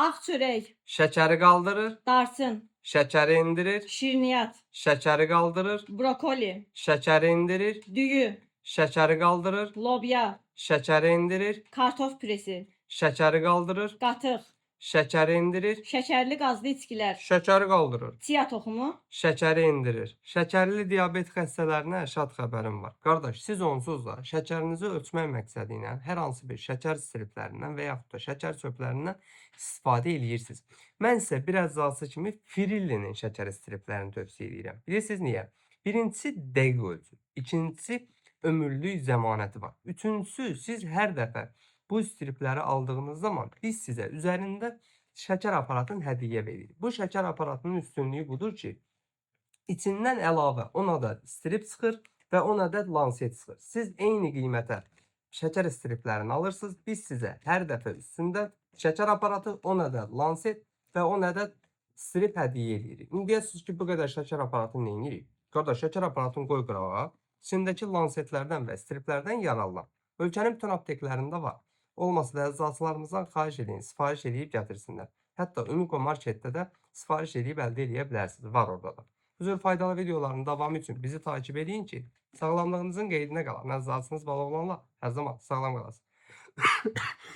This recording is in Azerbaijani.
Ağ çörək, şəkəri qaldırır, darsın, şəkəri endirir, şirniyyat, şəkəri qaldırır, brokoli, şəkəri endirir, düyü, şəkəri qaldırır, lobya, şəkəri endirir, kartof püresi, şəkəri qaldırır, qatıq, şəkəri endirir, şəkərli qazlı içkilər, şəkəri qaldırır, chia toxumu, şəkəri endirir. Şəkərli diabet xəstələrinə şad xəbərim var. Qardaş, siz onsuz da şəkərinizi ölçmək məqsədi ilə hər hansı bir şəkər striplərindən və yaxud da şəkər çöplərindən istifadə edirsiniz. Mən sizə bir əzası kimi Firillinin şəkər striplərini tövsiyə edirəm. Bilirsiniz niyə? Birincisi dəqiq ölçü, ikincisi ömürlük zəmanəti var. Üçüncüsü, siz hər dəfə bu stripləri aldığınız zaman biz sizə üzərində şəkər aparatını hədiyyə veririk. Bu şəkər aparatının üstünlüyü budur ki, içindən əlavə 10 ədəd strip çıxır və 10 ədəd lanset çıxır. Siz eyni qiymətə şəkər striplərini alırsınız. Biz sizə hər dəfə üstündə şəkər aparatı, 10 ədəd lanset və 10 ədəd strip hədiyyə edirik. İndi deyəsiniz ki, bu qədər şəkər aparatını nə edirik? Qardaş, şəkər aparatını qoy qırağa, içindəki lansetlərdən və striplərdən yararlan. Ölkənin bütün apteklərində var. Olmasa da əczaçılarımızdan xahiş edin, sifariş edib gətirsinlər. Hətta Ümiko Marketdə də sifariş edib əldə edə bilərsiniz. Var orada da. Bu cür faydalı videoların davamı üçün bizi takip edin ki, sağlamlığınızın qeydinə qalan əczacınız balaoğlanlar hər zaman sağlam qalasın.